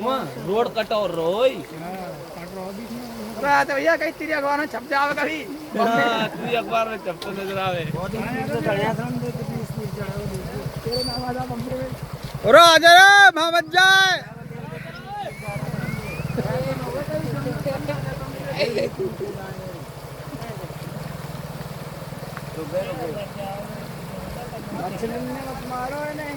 Road कटोर रोई तो भैया कहीं तेरी अखबार में छप जाओ कभी तू अखबार में छपते नजर आवे। अरे आजा रे मोहम्मद जाए। मारो नहीं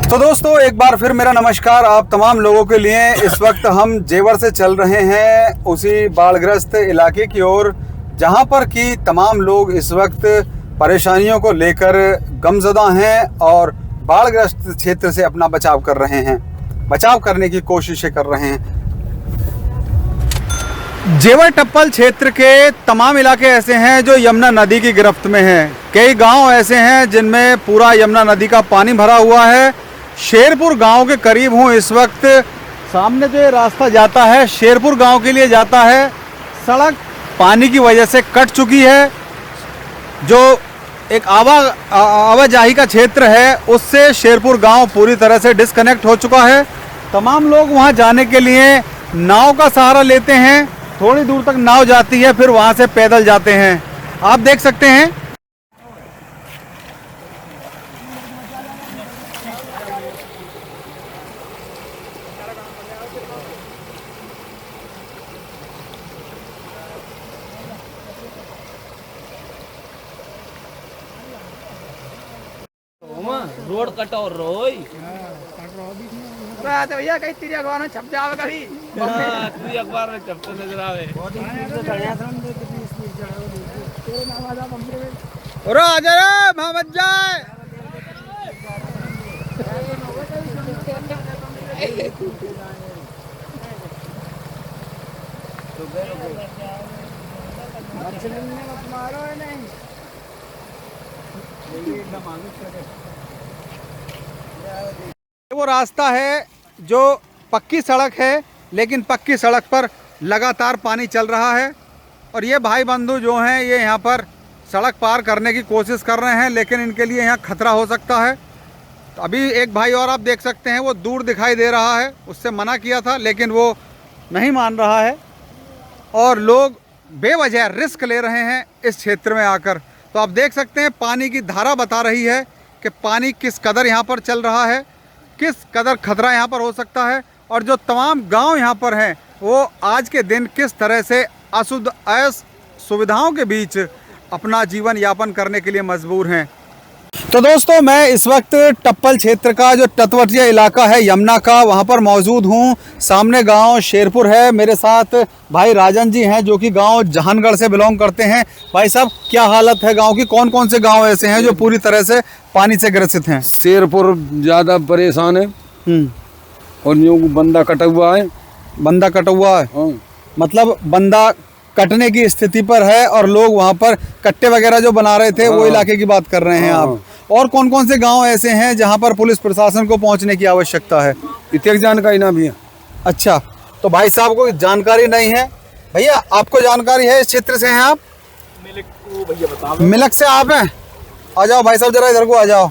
तो दोस्तों एक बार फिर मेरा नमस्कार आप तमाम लोगों के लिए। इस वक्त हम जेवर से चल रहे हैं उसी बाढ़ग्रस्त इलाके की ओर, जहां पर कि तमाम लोग इस वक्त परेशानियों को लेकर गमज़दा हैं और बाढ़ग्रस्त क्षेत्र से अपना बचाव कर रहे हैं, बचाव करने की कोशिशें कर रहे हैं। जेवर टप्पल क्षेत्र के तमाम इलाके ऐसे हैं जो यमुना नदी की गिरफ्त में हैं। कई गांव ऐसे हैं जिनमें पूरा यमुना नदी का पानी भरा हुआ है। शेरपुर गांव के करीब हूँ इस वक्त। सामने जो ये रास्ता जाता है शेरपुर गांव के लिए जाता है, सड़क पानी की वजह से कट चुकी है। जो एक आवाजाही का क्षेत्र है उससे शेरपुर गांव पूरी तरह से डिस्कनेक्ट हो चुका है। तमाम लोग वहां जाने के लिए नाव का सहारा लेते हैं। थोड़ी दूर तक नाव जाती है, फिर वहां से पैदल जाते हैं। आप देख सकते हैं रोड कटोर रोई तो भैया कहीं तेरी अखबार में छप जाओ कभी तू अखबार में छपते नजर आवे। अरे आजा रे मोहम्मद जाए। मारो नहीं वो रास्ता है जो पक्की सड़क है, लेकिन पक्की सड़क पर लगातार पानी चल रहा है। और ये भाई बंधु जो हैं ये यहाँ पर सड़क पार करने की कोशिश कर रहे हैं, लेकिन इनके लिए यहाँ खतरा हो सकता है। तो अभी एक भाई और आप देख सकते हैं वो दूर दिखाई दे रहा है, उससे मना किया था लेकिन वो नहीं मान रहा है। और लोग बेवजह रिस्क ले रहे हैं इस क्षेत्र में आकर। तो आप देख सकते हैं पानी की धारा बता रही है कि पानी किस कदर यहाँ पर चल रहा है, किस कदर खतरा यहाँ पर हो सकता है। और जो तमाम गांव यहाँ पर हैं वो आज के दिन किस तरह से अशुद्ध सुविधाओं के बीच अपना जीवन यापन करने के लिए मजबूर हैं। तो दोस्तों मैं इस वक्त टप्पल क्षेत्र का जो तटवर्तीय इलाका है यमुना का, वहाँ पर मौजूद हूँ। सामने गांव शेरपुर है। मेरे साथ भाई राजन जी हैं जो कि गांव जहानगढ़ से बिलोंग करते हैं। भाई साहब क्या हालत है गांव की? कौन कौन से गांव ऐसे हैं जो पूरी तरह से पानी से ग्रसित हैं? शेरपुर ज़्यादा परेशान है और यूँ बंदा कटा हुआ है। बंदा कटा हुआ है? हाँ। मतलब बंदा कटने की स्थिति पर है और लोग वहाँ पर कट्टे वगैरह जो बना रहे थे वो इलाके की बात कर रहे हैं आप। और कौन कौन से गांव ऐसे हैं जहां पर पुलिस प्रशासन को पहुंचने की आवश्यकता है? इतनी जानकारी ना भी है। अच्छा, तो भाई साहब को जानकारी नहीं है। भैया आपको जानकारी है, इस क्षेत्र से हैं आप? मिलक से आप हैं? आ जाओ भाई साहब जरा इधर को आ जाओ,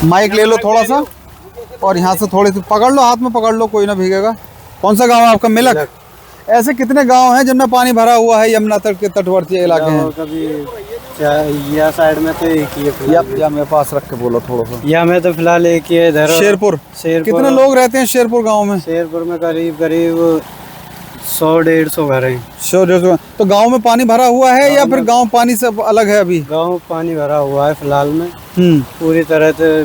माइक ले लो थोड़ा सा और यहाँ से थोड़ी सी पकड़ लो, हाथ में पकड़ लो, कोई ना भीगेगा। कौन सा गाँव है आपका? मिलक। ऐसे कितने गांव हैं जिनमें पानी भरा हुआ है यमुना तट के तटवर्ती इलाके हैं? कभी या साइड में तो एक ही है। या मेरे पास रख के बोलो थोड़ा सा। या में तो फिलहाल एक ही है इधर। शेरपुर कितने लोग रहते हैं शेरपुर गांव में? शेरपुर में करीब 100-150 घर हैं। 100-150। तो गांव में पानी भरा हुआ है या फिर गांव पानी से अलग है? अभी गांव पानी भरा हुआ है फिलहाल में। पूरी तरह से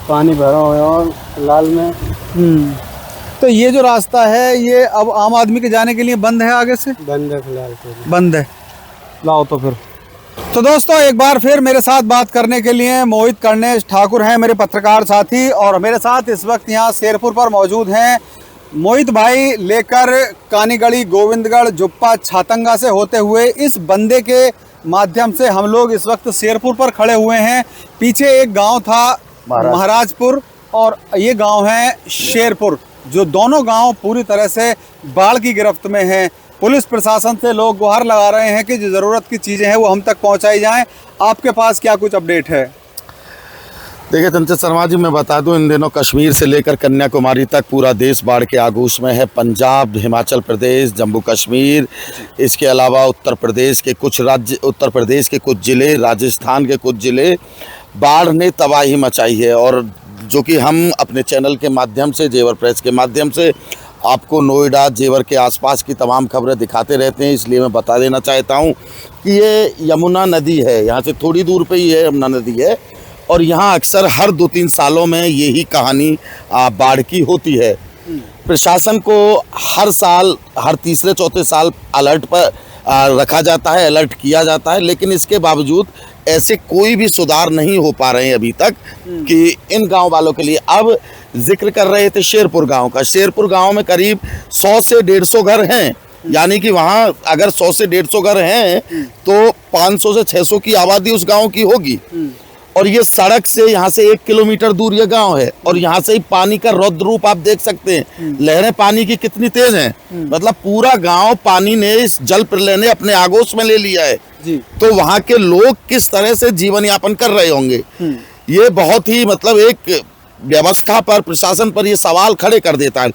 पानी भरा हुआ है और फिलहाल में। तो ये जो रास्ता है ये अब आम आदमी के जाने के लिए बंद है, आगे से बंद है फिलहाल तो। बंद है। लाओ तो फिर। तो दोस्तों एक बार फिर मेरे साथ बात करने के लिए मोहित कर्णेश ठाकुर हैं मेरे पत्रकार साथी, और मेरे साथ इस वक्त यहाँ शेरपुर पर मौजूद हैं मोहित भाई, लेकर कानीगढ़ी, गोविंदगढ़, जुप्पा, छातंगा से होते हुए इस बंदे के माध्यम से हम लोग इस वक्त शेरपुर पर खड़े हुए हैं। पीछे एक गाँव था महाराजपुर और ये गाँव है शेरपुर, जो दोनों गांव पूरी तरह से बाढ़ की गिरफ्त में हैं। पुलिस प्रशासन से लोग गुहार लगा रहे हैं कि जो ज़रूरत की चीज़ें हैं वो हम तक पहुंचाई जाएं। आपके पास क्या कुछ अपडेट है? देखिए चंचल शर्मा जी, मैं बता दूं, इन दिनों कश्मीर से लेकर कन्याकुमारी तक पूरा देश बाढ़ के आगोश में है। पंजाब, हिमाचल प्रदेश, जम्मू कश्मीर, इसके अलावा उत्तर प्रदेश के कुछ राज्य, उत्तर प्रदेश के कुछ ज़िले, राजस्थान के कुछ ज़िले, बाढ़ ने तबाही मचाई है। और जो कि हम अपने चैनल के माध्यम से, जेवर प्रेस के माध्यम से आपको नोएडा, जेवर के आसपास की तमाम खबरें दिखाते रहते हैं। इसलिए मैं बता देना चाहता हूँ कि ये यमुना नदी है, यहाँ से थोड़ी दूर पे ही है, यमुना नदी है। और यहाँ अक्सर हर 2-3 सालों में यही कहानी बाढ़ की होती है। प्रशासन को हर साल, हर तीसरे चौथे साल अलर्ट पर रखा जाता है, अलर्ट किया जाता है, लेकिन इसके बावजूद ऐसे कोई भी सुधार नहीं हो पा रहे हैं अभी तक कि इन गांव वालों के लिए। अब जिक्र कर रहे थे शेरपुर गांव का। शेरपुर गांव में करीब 100 से 150 घर हैं, यानी कि वहाँ अगर 100 से 150 घर हैं तो 500 से 600 की आबादी उस गांव की होगी। और ये सड़क से यहाँ से 1 किलोमीटर दूर ये गांव है। और यहाँ से ही पानी का रौद्र रूप आप देख सकते हैं, लहरें पानी की कितनी तेज हैं। मतलब पूरा गांव पानी ने, इस जल प्रलय ने अपने आगोश में ले लिया है जी। तो वहाँ के लोग किस तरह से जीवन यापन कर रहे होंगे, ये बहुत ही मतलब एक व्यवस्था पर, प्रशासन पर ये सवाल खड़े कर देता है।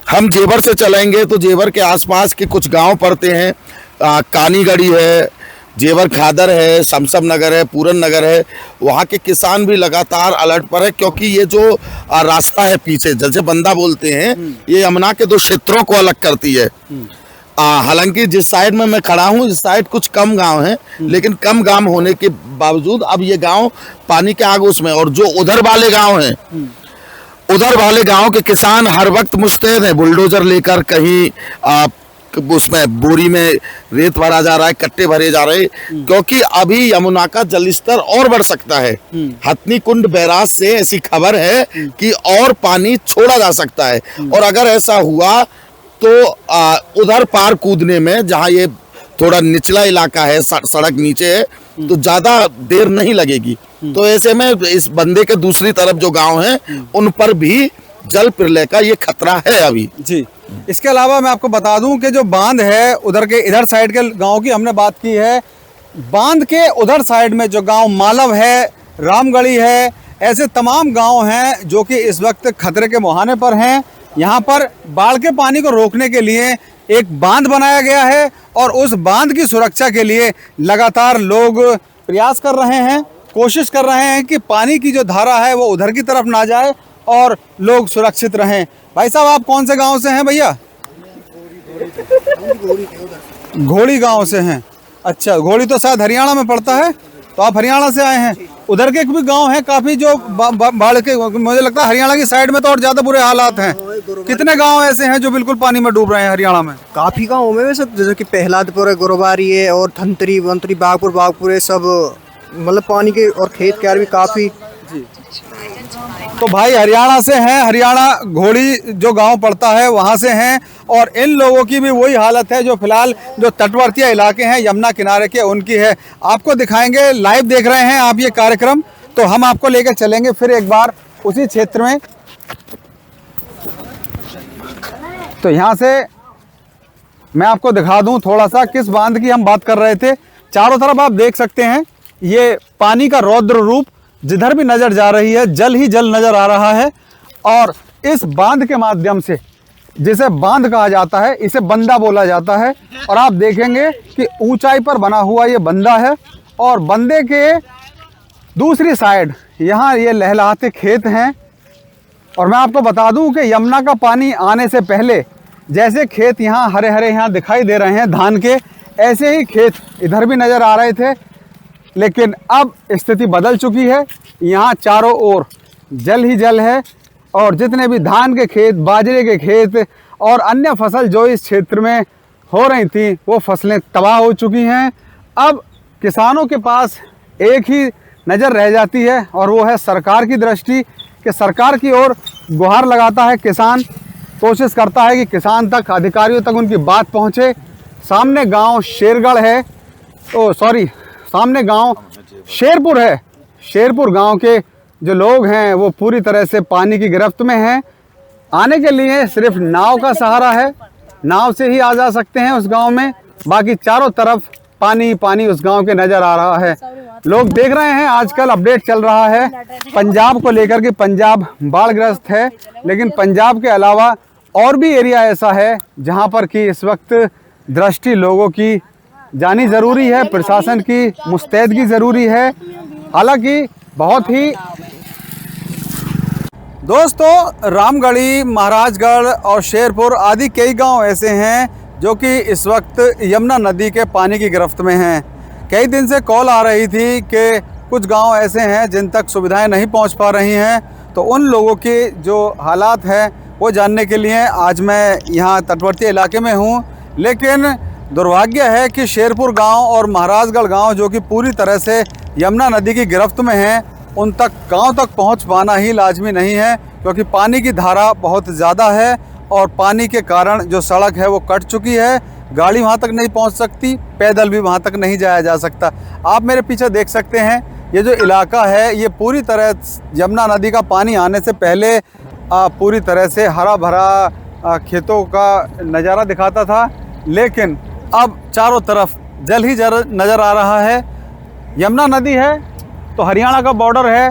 हम जेवर से चलेंगे तो जेवर के आसपास के कुछ गांव पड़ते हैं, कानीगढ़ी है, जेवर खादर है, समसम नगर है, पूरन नगर है। वहाँ के किसान भी लगातार अलर्ट पर है, क्योंकि ये जो रास्ता है पीछे, जैसे बंदा बोलते हैं, ये यमुना के 2 क्षेत्रों को अलग करती है। हालांकि जिस साइड में मैं खड़ा हूँ, इस साइड कुछ कम गांव हैं, लेकिन कम गांव होने के बावजूद अब ये गांव पानी के आगोश में। और जो उधर वाले गांव हैं, उधर वाले गांव के किसान हर वक्त मुस्तैद हैं, बुलडोजर लेकर कहीं उसमें बोरी में रेत भरा जा रहा है, कट्टे भरे जा रहे हैं, क्योंकि अभी यमुना का जलस्तर और बढ़ सकता है। हथनी कुंड बैराज से ऐसी खबर है कि और पानी छोड़ा जा सकता है। और अगर ऐसा हुआ तो उधर पार कूदने में, जहाँ ये थोड़ा निचला इलाका है, सड़क नीचे है, तो ज़्यादा देर नहीं लगेगी। तो ऐसे में इस बंदे के दूसरी तरफ जो गांव हैं, उन पर भी जल प्रलय का ये खतरा है अभी जी। इसके अलावा मैं आपको बता दूं कि जो बांध है, उधर के इधर साइड के गांव की हमने बात की है। बांध के उधर साइड में जो गांव मालव है, रामगढ़ी है, ऐसे तमाम गांव हैं जो कि इस वक्त खतरे के मुहाने पर हैं। यहाँ पर बाढ़ के पानी को रोकने के लिए एक बांध बनाया गया है और उस बांध की सुरक्षा के लिए लगातार लोग प्रयास कर रहे हैं, कोशिश कर रहे हैं कि पानी की जो धारा है वो उधर की तरफ ना जाए और लोग सुरक्षित रहें। भाई साहब, आप कौन से गांव से हैं भैया? घोड़ी गांव से हैं। अच्छा, घोड़ी तो शायद हरियाणा में पड़ता है, तो आप हरियाणा से आए हैं। उधर के भी गांव हैं काफ़ी जो बाढ़ के, मुझे लगता है हरियाणा की साइड में तो और ज़्यादा बुरे हालात हैं। कितने गांव ऐसे हैं जो बिल्कुल पानी में डूब रहे हैं हरियाणा में? काफ़ी गाँव में वैसे, जैसे कि प्रहलादपुर है, गुरुबारी है, और धंतरी वंतरी, बागपुर है, सब मतलब पानी के, और खेत क्यार भी काफ़ी। तो भाई हरियाणा से हैं, हरियाणा घोड़ी जो गांव पड़ता है वहां से हैं। और इन लोगों की भी वही हालत है जो फिलहाल जो तटवर्तीय इलाके हैं यमुना किनारे के, उनकी है। आपको दिखाएंगे, लाइव देख रहे हैं आप ये कार्यक्रम, तो हम आपको लेकर चलेंगे फिर एक बार उसी क्षेत्र में। तो यहाँ से मैं आपको दिखा दूं थोड़ा सा किस बांध की हम बात कर रहे थे। चारों तरफ आप देख सकते हैं ये पानी का रौद्र रूप, जिधर भी नज़र जा रही है जल ही जल नज़र आ रहा है। और इस बांध के माध्यम से, जिसे बांध कहा जाता है, इसे बंदा बोला जाता है। और आप देखेंगे कि ऊंचाई पर बना हुआ ये बंदा है और बंदे के दूसरी साइड यहाँ ये लहलहाते खेत हैं। और मैं आपको बता दूं कि यमुना का पानी आने से पहले जैसे खेत यहाँ हरे हरे यहाँ दिखाई दे रहे हैं धान के, ऐसे ही खेत इधर भी नज़र आ रहे थे। लेकिन अब स्थिति बदल चुकी है, यहाँ चारों ओर जल ही जल है। और जितने भी धान के खेत, बाजरे के खेत और अन्य फसल जो इस क्षेत्र में हो रही थी, वो फसलें तबाह हो चुकी हैं। अब किसानों के पास एक ही नज़र रह जाती है और वो है सरकार की दृष्टि, कि सरकार की ओर गुहार लगाता है किसान, कोशिश करता है कि किसान तक, अधिकारियों तक उनकी बात पहुँचे। सामने गांव शेरगढ़ है, सामने गांव शेरपुर है। शेरपुर गांव के जो लोग हैं वो पूरी तरह से पानी की गिरफ्त में हैं। आने के लिए सिर्फ नाव का सहारा है नाव से ही आ जा सकते हैं उस गांव में, बाकी चारों तरफ पानी पानी उस गांव के नज़र आ रहा है। लोग देख रहे हैं आजकल अपडेट चल रहा है पंजाब को लेकर कि पंजाब बाढ़ग्रस्त है, लेकिन पंजाब के अलावा और भी एरिया ऐसा है जहां पर कि इस वक्त दृष्टि लोगों की जानी ज़रूरी है, प्रशासन की मुस्तैदगी ज़रूरी है। हालांकि बहुत ही दोस्तों रामगढ़ी, महाराजगढ़ और शेरपुर आदि कई गांव ऐसे हैं जो कि इस वक्त यमुना नदी के पानी की गिरफ्त में हैं। कई दिन से कॉल आ रही थी कि कुछ गांव ऐसे हैं जिन तक सुविधाएं नहीं पहुंच पा रही हैं, तो उन लोगों के जो हालात हैं वो जानने के लिए आज मैं यहाँ तटवर्ती इलाके में हूँ। लेकिन दुर्भाग्य है कि शेरपुर गांव और महाराजगढ़ गांव जो कि पूरी तरह से यमुना नदी की गिरफ्त में हैं, उन तक गांव तक पहुंच पाना ही लाजमी नहीं है, क्योंकि पानी की धारा बहुत ज़्यादा है और पानी के कारण जो सड़क है वो कट चुकी है। गाड़ी वहां तक नहीं पहुंच सकती, पैदल भी वहां तक नहीं जाया जा सकता। आप मेरे पीछे देख सकते हैं ये जो इलाका है ये पूरी तरह यमुना नदी का पानी आने से पहले पूरी तरह से हरा भरा खेतों का नज़ारा दिखाता था, लेकिन अब चारों तरफ जल ही नज़र आ रहा है। यमुना नदी है तो हरियाणा का बॉर्डर है,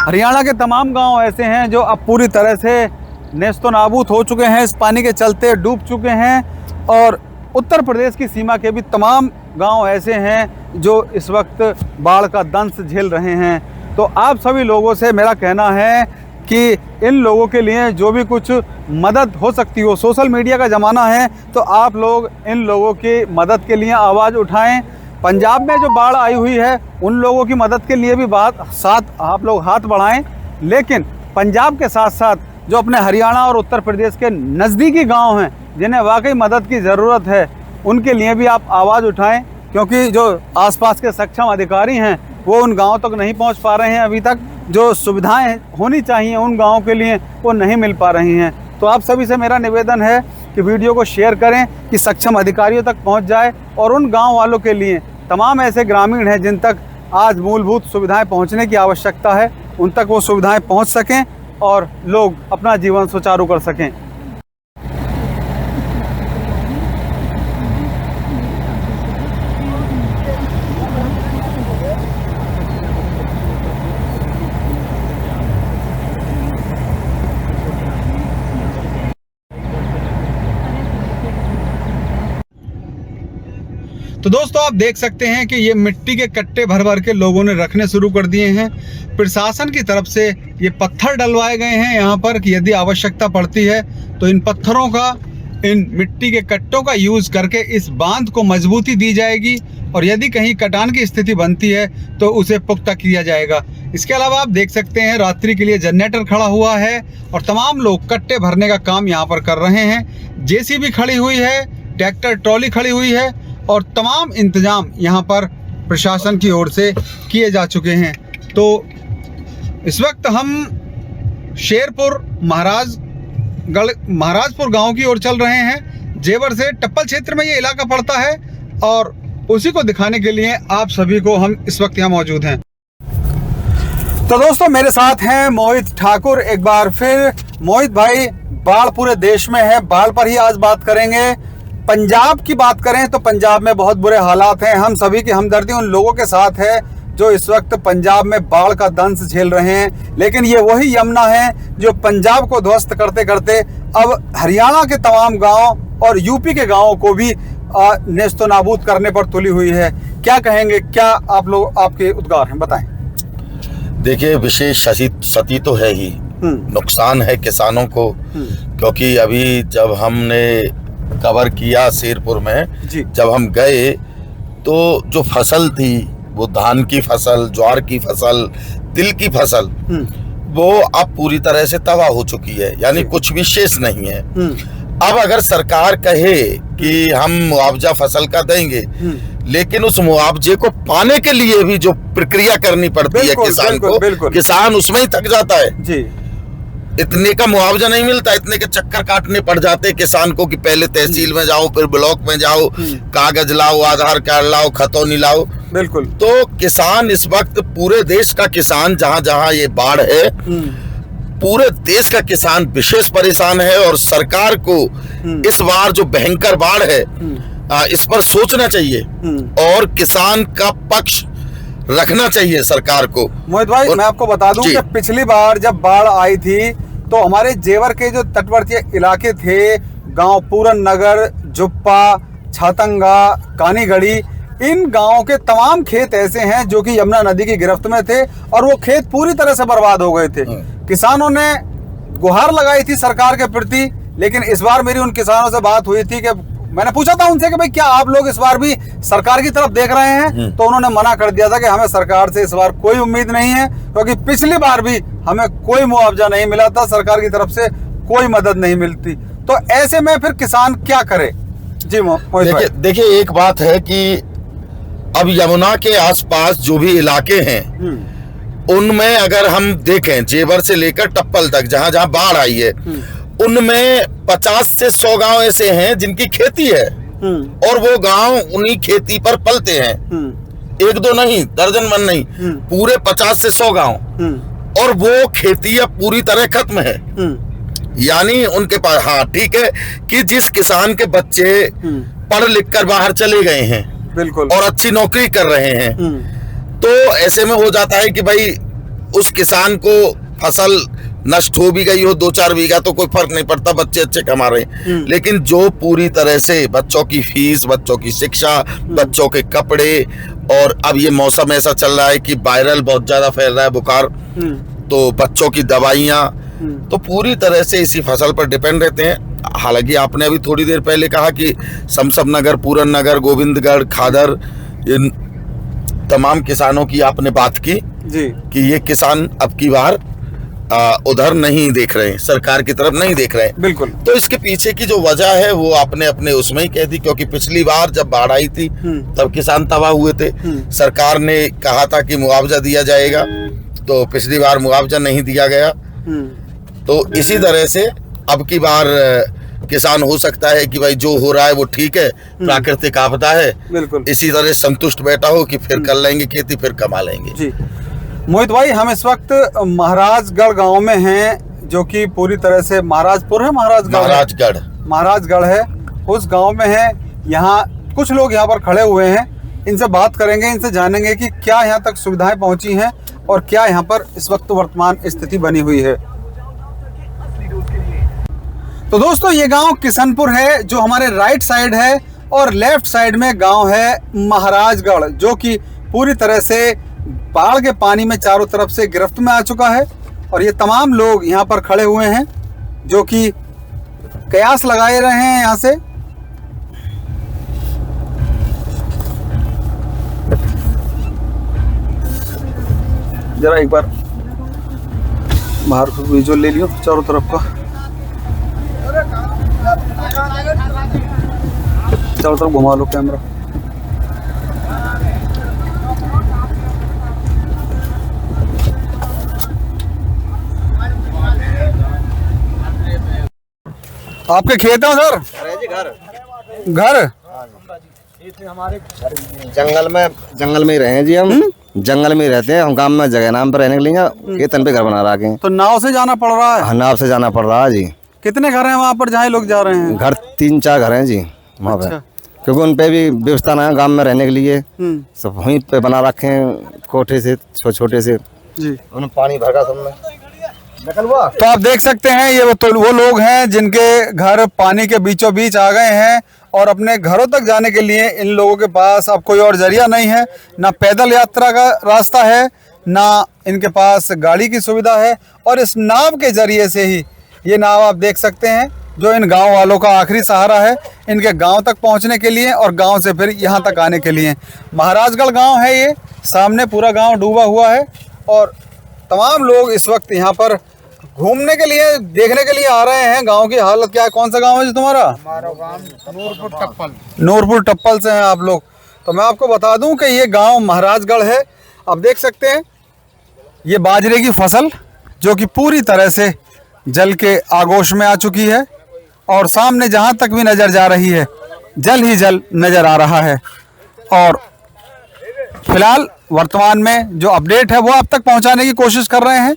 हरियाणा के तमाम गांव ऐसे हैं जो अब पूरी तरह से नेस्तो नाबूद हो चुके हैं, इस पानी के चलते डूब चुके हैं। और उत्तर प्रदेश की सीमा के भी तमाम गांव ऐसे हैं जो इस वक्त बाढ़ का दंश झेल रहे हैं। तो आप सभी लोगों से मेरा कहना है कि इन लोगों के लिए जो भी कुछ मदद हो सकती हो, सोशल मीडिया का ज़माना है तो आप लोग इन लोगों की मदद के लिए आवाज़ उठाएं। पंजाब में जो बाढ़ आई हुई है उन लोगों की मदद के लिए भी आप लोग हाथ बढ़ाएं, लेकिन पंजाब के साथ साथ जो अपने हरियाणा और उत्तर प्रदेश के नज़दीकी गांव हैं जिन्हें वाकई मदद की ज़रूरत है, उनके लिए भी आप आवाज़ उठाएं, क्योंकि जो आसपास के सक्षम अधिकारी हैं वो उन गांवों तक नहीं पहुंच पा रहे हैं। अभी तक जो सुविधाएं होनी चाहिए उन गांवों के लिए वो नहीं मिल पा रही हैं। तो आप सभी से मेरा निवेदन है कि वीडियो को शेयर करें कि सक्षम अधिकारियों तक पहुँच जाए और उन गाँव वालों के लिए, तमाम ऐसे ग्रामीण हैं जिन तक आज मूलभूत सुविधाएं पहुंचने की आवश्यकता है, उन तक वो सुविधाएं पहुंच सकें और लोग अपना जीवन सुचारू कर सकें। तो दोस्तों आप देख सकते हैं कि ये मिट्टी के कट्टे भर भर के लोगों ने रखने शुरू कर दिए हैं। प्रशासन की तरफ से ये पत्थर डलवाए गए हैं यहाँ पर कि यदि आवश्यकता पड़ती है तो इन पत्थरों का, इन मिट्टी के कट्टों का यूज़ करके इस बांध को मजबूती दी जाएगी और यदि कहीं कटान की स्थिति बनती है तो उसे पुख्ता किया जाएगा। इसके अलावा आप देख सकते हैं रात्रि के लिए जनरेटर खड़ा हुआ है और तमाम लोग कट्टे भरने का काम यहाँ पर कर रहे हैं। जेसीबी खड़ी हुई है, ट्रैक्टर ट्रॉली खड़ी हुई है और तमाम इंतजाम यहाँ पर प्रशासन की ओर से किए जा चुके हैं। तो इस वक्त हम शेरपुर महाराजपुर गांव की ओर चल रहे हैं। जेवर से टप्पल क्षेत्र में ये इलाका पड़ता है और उसी को दिखाने के लिए आप सभी को हम इस वक्त यहाँ मौजूद हैं। तो दोस्तों मेरे साथ हैं मोहित ठाकुर। एक बार फिर मोहित भाई, बाढ़ पूरे देश में है, बाढ़ पर ही आज बात करेंगे। पंजाब की बात करें तो पंजाब में बहुत बुरे हालात हैं। हम सभी की हमदर्दी उन लोगों के साथ है जो इस वक्त पंजाब में बाढ़ का दंश झेल रहे हैं, लेकिन ये वही यमुना है जो पंजाब को ध्वस्त करते करते अब हरियाणा के तमाम गांव और यूपी के गांवों को भी नेस्तो नाबूद करने पर तुली हुई है। क्या कहेंगे, क्या आप लोग, आपके उद्गार हैं, बताएं। देखिए, विशेष क्षति तो है ही, नुकसान है किसानों को, क्योंकि अभी जब हमने कवर किया शेरपुर में, जब हम गए तो जो फसल थी वो धान की फसल, ज्वार की फसल, तिल की फसल, वो अब पूरी तरह से तबाह हो चुकी है, यानी कुछ भी शेष नहीं है। अब अगर सरकार कहे कि हम मुआवजा फसल का देंगे, लेकिन उस मुआवजे को पाने के लिए भी जो प्रक्रिया करनी पड़ती है किसान को, किसान उसमें ही थक जाता है जी। इतने का मुआवजा नहीं मिलता, इतने के चक्कर काटने पड़ जाते किसान को कि पहले तहसील में जाओ, फिर ब्लॉक में जाओ, कागज लाओ, आधार कार्ड लाओ, खतौनी लाओ। बिल्कुल। तो किसान इस वक्त, पूरे देश का किसान, जहां जहां ये बाढ़ है, पूरे देश का किसान विशेष परेशान है और सरकार को इस बार जो भयंकर बाढ़ है इस पर सोचना चाहिए और किसान का पक्ष रखना चाहिए सरकार को। मोहित भाई, मैं आपको बता दूं कि पिछली बार जब बाढ़ आई थी तो हमारे जेवर के जो तटवर्ती इलाके थे, गांव पूरन नगर, जुप्पा, छातंगा, कानीगढ़ी, इन गांवों के तमाम खेत ऐसे हैं जो कि यमुना नदी की गिरफ्त में थे और वो खेत पूरी तरह से बर्बाद हो गए थे। किसानों ने गुहार लगाई थी सरकार के प्रति, लेकिन इस बार मेरी उन किसानों से बात हुई थी कि मैंने पूछा था उनसे कि भाई क्या आप लोग इस बार भी सरकार की तरफ देख रहे हैं, तो उन्होंने मना कर दिया था कि हमें सरकार से इस बार कोई उम्मीद नहीं है, क्योंकि पिछली बार भी हमें कोई मुआवजा नहीं मिला था, सरकार की तरफ से कोई मदद नहीं मिलती। तो ऐसे में फिर किसान क्या करे? जी मोहित, देखिए एक बात है कि अब यमुना के आसपास जो भी इलाके हैं उनमें अगर हम देखें जेवर से लेकर टप्पल तक जहां जहां बाढ़ आई है उनमें 50 से 100 गांव ऐसे हैं जिनकी खेती है और वो गांव उन्हीं खेती पर पलते हैं। एक दो नहीं, दर्जन मन नहीं, पूरे 50 से 100 गांव और वो खेती अब पूरी तरह खत्म है। यानी उनके पास, हाँ ठीक है कि जिस किसान के बच्चे पढ़ लिख कर बाहर चले गए हैं बिल्कुल और अच्छी नौकरी कर रहे हैं, तो ऐसे में हो जाता है कि भाई उस किसान को फसल नष्ट हो भी गई हो 2-4 बीघा तो कोई फर्क नहीं पड़ता, बच्चे अच्छे कमा रहे हैं। लेकिन जो पूरी तरह से बच्चों की फीस, बच्चों की शिक्षा, बच्चों के कपड़े, और अब ये मौसम ऐसा चल रहा है कि वायरल बहुत ज्यादा फैल रहा है बुखार, तो बच्चों की दवाइयाँ, तो पूरी तरह से इसी फसल पर डिपेंड रहते हैं। हालांकि आपने अभी थोड़ी देर पहले कहा कि समसम नगर, पूरन नगर, गोविंदगढ़, खादर, इन तमाम किसानों की आपने बात की जी कि ये किसान अब की बार उधर नहीं देख रहे हैं, सरकार की तरफ नहीं देख रहे हैं। बिल्कुल। तो इसके पीछे की जो वजह है वो आपने अपने उसमें ही कह दी, क्योंकि पिछली बार जब बाढ़ आई थी तब किसान तबाह हुए थे। सरकार ने कहा था कि मुआवजा दिया जाएगा, तो पिछली बार मुआवजा नहीं दिया गया। तो इसी तरह से अब की बार किसान हो सकता है कि भाई जो हो रहा है वो ठीक है, प्राकृतिक आपदा है, बिल्कुल इसी तरह संतुष्ट बैठा हो कि फिर कर लेंगे खेती, फिर कमा लेंगे। जी मोहित भाई, हम इस वक्त महाराजगढ़ गांव में हैं, जो कि पूरी तरह से महाराजपुर है, महाराजगढ़ है, उस गांव में है। यहाँ कुछ लोग यहाँ पर खड़े हुए हैं, इनसे बात करेंगे, इनसे जानेंगे कि क्या यहाँ तक सुविधाएं पहुंची हैं और क्या यहाँ पर इस वक्त वर्तमान स्थिति बनी हुई है। तो दोस्तों, ये गांव किशनपुर है जो हमारे राइट साइड है, और लेफ्ट साइड में गांव है महाराजगढ़, जो कि पूरी तरह से बाढ़ के पानी में चारों तरफ से गिरफ्त में आ चुका है। और ये तमाम लोग यहाँ पर खड़े हुए हैं जो कि कयास लगाए रहे हैं यहाँ से। जरा एक बार बाहर को विजुअल ले लियो चारों तरफ का, चारों तरफ घुमा लो कैमरा। आपके खेत है सर? घर जंगल में ही रहे हैं जी हम। जंगल में ही रहते हैं हम, गांव में जगह नाम पर रहने के लिए खेतन पे घर बना रखे हैं। तो नाव से जाना पड़ रहा है? हाँ, नाव से जाना पड़ रहा है जी। कितने घर हैं वहाँ पर जहाँ लोग जा रहे हैं? घर 3-4 घर हैं जी वहाँ पे, क्योंकि उन पे भी व्यवस्था ना है गांव में रहने के लिए, सब वहीं पे बना रखे हैं कोठे से, छोटे से जी। उन्हें पानी भरगा सबने। तो आप देख सकते हैं ये वो लोग हैं जिनके घर पानी के बीचों बीच आ गए हैं, और अपने घरों तक जाने के लिए इन लोगों के पास अब कोई और जरिया नहीं है, ना पैदल यात्रा का रास्ता है, ना इनके पास गाड़ी की सुविधा है। और इस नाव के जरिए से ही, ये नाव आप देख सकते हैं, जो इन गांव वालों का आखिरी सहारा है इनके गांव तक पहुंचने के लिए और गांव से फिर यहां तक आने के लिए। महाराजगढ़ गांव है ये, सामने पूरा गांव डूबा हुआ है, और तमाम लोग इस वक्त यहां पर घूमने के लिए, देखने के लिए आ रहे हैं गांव की हालत क्या है। कौन सा गांव है जी तुम्हारा? हमारा गांव नूरपुर टप्पल। नूरपुर टप्पल से हैं आप लोग। तो मैं आपको बता दूं कि ये गांव महाराजगढ़ है। आप देख सकते हैं ये बाजरे की फसल जो कि पूरी तरह से जल के आगोश में आ चुकी है, और सामने जहां तक भी नजर जा रही है जल ही जल नजर आ रहा है। और फिलहाल वर्तमान में जो अपडेट है वो आप तक पहुंचाने की कोशिश कर रहे हैं।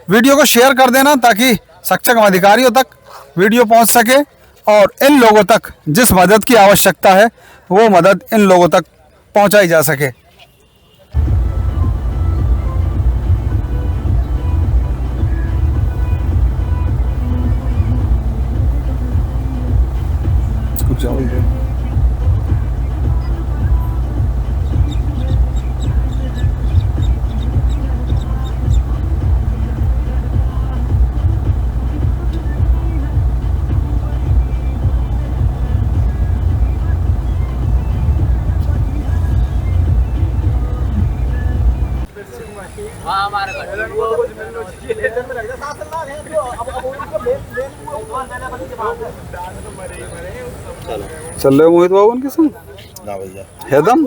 वीडियो को शेयर कर देना ताकि सक्षम अधिकारियों तक वीडियो पहुंच सके और इन लोगों तक जिस मदद की आवश्यकता है वो मदद इन लोगों तक पहुंचाई जा सके। चल रहे मोहित बाबू उनके संग ना भैया एकदम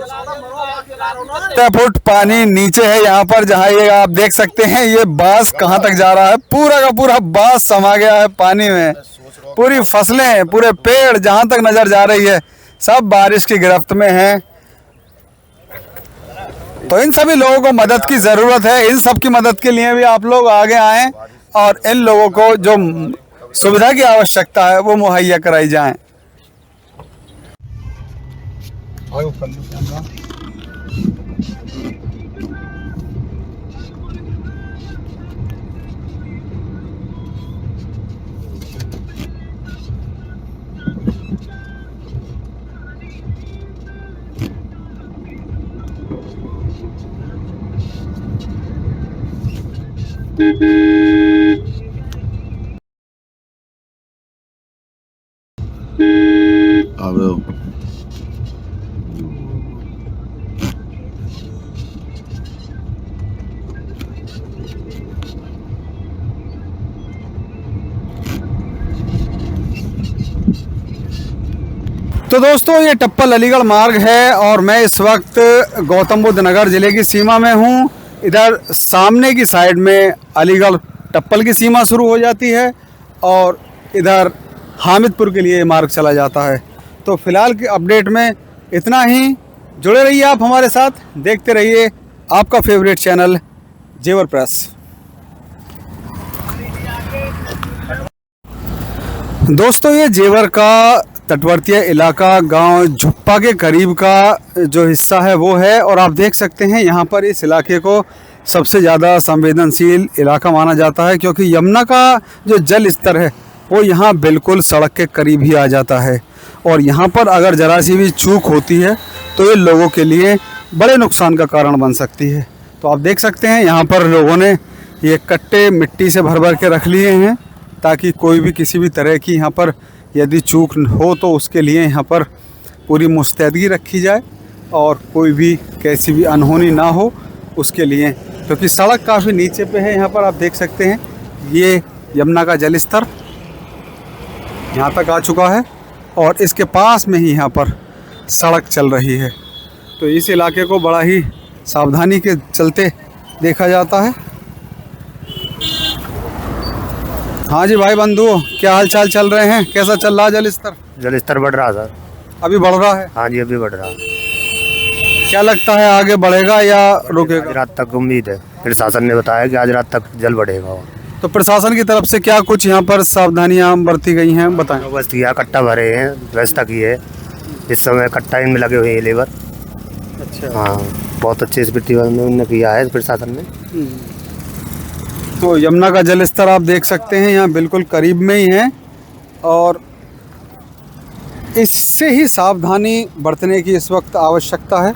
6 फुट पानी नीचे है यहाँ पर, जहाँ ये आप देख सकते हैं ये बांस कहाँ तक जा रहा है, पूरा का पूरा बांस समा गया है पानी में। पूरी फसलें, पूरे पेड़ जहाँ तक नजर जा रही है सब बारिश की गिरफ्त में हैं। तो इन सभी लोगों को मदद की ज़रूरत है। इन सब की मदद के लिए भी आप लोग आगे आएँ और इन लोगों को जो सुविधा की आवश्यकता है वो मुहैया कराई जाए। अब तो दोस्तों ये टप्पल अलीगढ़ मार्ग है और मैं इस वक्त गौतम बुद्ध नगर ज़िले की सीमा में हूँ। इधर सामने की साइड में अलीगढ़ टप्पल की सीमा शुरू हो जाती है और इधर हामिदपुर के लिए मार्ग चला जाता है। तो फिलहाल के अपडेट में इतना ही। जुड़े रहिए आप हमारे साथ, देखते रहिए आपका फेवरेट चैनल जेवर प्रेस। दोस्तों ये जेवर का तटवर्तीय इलाका गांव झुप्पा के करीब का जो हिस्सा है वो है और आप देख सकते हैं यहाँ पर इस इलाके को सबसे ज़्यादा संवेदनशील इलाका माना जाता है क्योंकि यमुना का जो जल स्तर है वो यहाँ बिल्कुल सड़क के करीब ही आ जाता है और यहाँ पर अगर ज़रा सी भी चूक होती है तो ये लोगों के लिए बड़े नुकसान का कारण बन सकती है। तो आप देख सकते हैं यहाँ पर लोगों ने ये कट्टे मिट्टी से भर भर के रख लिए हैं ताकि कोई भी किसी भी तरह की यहाँ पर यदि चूक हो तो उसके लिए यहाँ पर पूरी मुस्तैदगी रखी जाए और कोई भी कैसी भी अनहोनी ना हो उसके लिए, क्योंकि सड़क काफ़ी नीचे पे है। यहाँ पर आप देख सकते हैं ये यमुना का जल स्तर यहाँ तक आ चुका है और इसके पास में ही यहाँ पर सड़क चल रही है। तो इस इलाके को बड़ा ही सावधानी के चलते देखा जाता है। हाँ जी भाई बंधु, क्या हाल चाल चल रहे हैं, कैसा चल रहा है जल स्तर? जल स्तर बढ़ रहा सर। अभी बढ़ रहा है? हाँ जी अभी बढ़ रहा। क्या लगता है आगे बढ़ेगा या रुकेगा? आज रात तक उम्मीद है, प्रशासन ने बताया कि आज रात तक जल बढ़ेगा। तो प्रशासन की तरफ से क्या कुछ यहाँ पर सावधानियाँ बरती गई हैं, बताएं। बस किया, कट्टा भरे हैं, व्यवस्था की है। इस समय कट्टा इनमें लगे हुए हैं लेबर। अच्छा। हाँ बहुत अच्छे से उन्होंने किया है प्रशासन ने। तो यमुना का जल स्तर आप देख सकते हैं यहाँ बिल्कुल करीब में ही है और इससे ही सावधानी बरतने की इस वक्त आवश्यकता है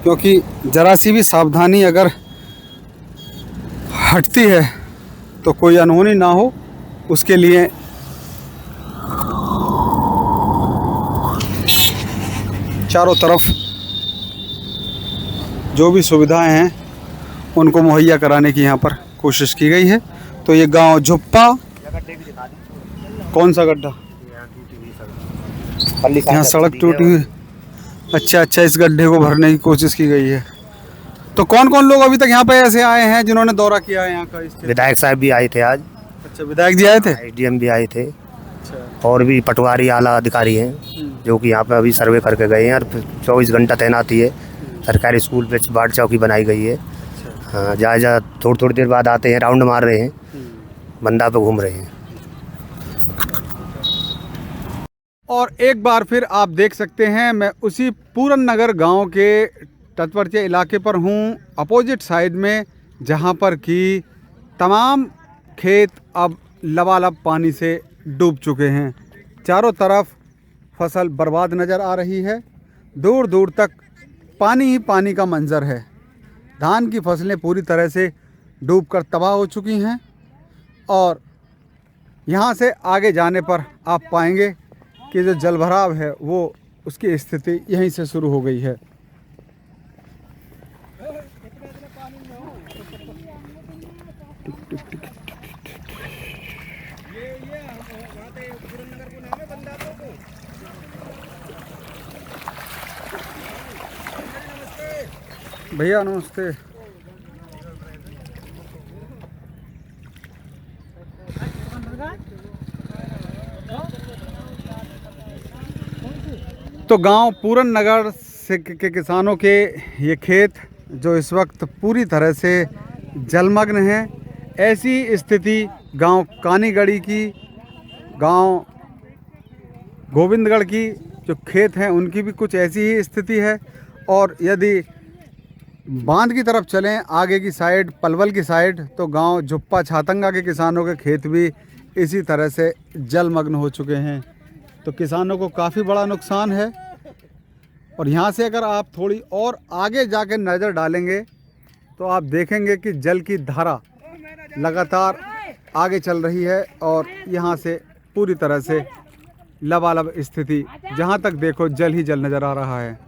क्योंकि ज़रा सी भी सावधानी अगर हटती है तो कोई अनहोनी ना हो उसके लिए चारों तरफ जो भी सुविधाएं हैं उनको मुहैया कराने की यहाँ पर कोशिश की गई है। तो ये गांव झुप्पा, कौन सा गड्ढा? यहाँ सड़क टूटी हुई। अच्छा, इस गड्ढे को भरने की कोशिश की गई है। तो कौन कौन लोग अभी तक यहाँ पे ऐसे आए हैं जिन्होंने दौरा किया है यहाँ का? विधायक साहब भी आए थे आज। अच्छा, विधायक जी आए थे? एसडीएम भी आए थे और भी पटवारी आला अधिकारी हैं जो कि यहाँ पे अभी सर्वे करके गए हैं और 24 घंटा तैनाती है। सरकारी स्कूल पे बाढ़ चौकी बनाई गई है। हाँ, जहाँ थोड़ी देर बाद आते हैं, राउंड मार रहे हैं, बंदा पे घूम रहे हैं। और एक बार फिर आप देख सकते हैं, मैं उसी पूरन नगर गांव के तटवर्ती इलाके पर हूं, अपोजिट साइड में, जहां पर कि तमाम खेत अब लबालब पानी से डूब चुके हैं। चारों तरफ फसल बर्बाद नज़र आ रही है, दूर दूर तक पानी ही पानी का मंजर है। धान की फसलें पूरी तरह से डूबकर तबाह हो चुकी हैं और यहाँ से आगे जाने पर आप पाएंगे कि जो जलभराव है वो उसकी स्थिति यहीं से शुरू हो गई है। भैया नमस्ते। तो गांव पूरन नगर से के किसानों के ये खेत जो इस वक्त पूरी तरह से जलमग्न हैं। ऐसी स्थिति गांव कानीगढ़ी की, गांव गोविंदगढ़ की जो खेत हैं उनकी भी कुछ ऐसी ही स्थिति है। और यदि बांध की तरफ चलें आगे की साइड, पलवल की साइड, तो गांव झुप्पा छातंगा के किसानों के खेत भी इसी तरह से जलमग्न हो चुके हैं। तो किसानों को काफ़ी बड़ा नुकसान है। और यहाँ से अगर आप थोड़ी और आगे जाकर नज़र डालेंगे तो आप देखेंगे कि जल की धारा लगातार आगे चल रही है और यहाँ से पूरी तरह से लबालब स्थिति, जहाँ तक देखो जल ही जल नज़र आ रहा है।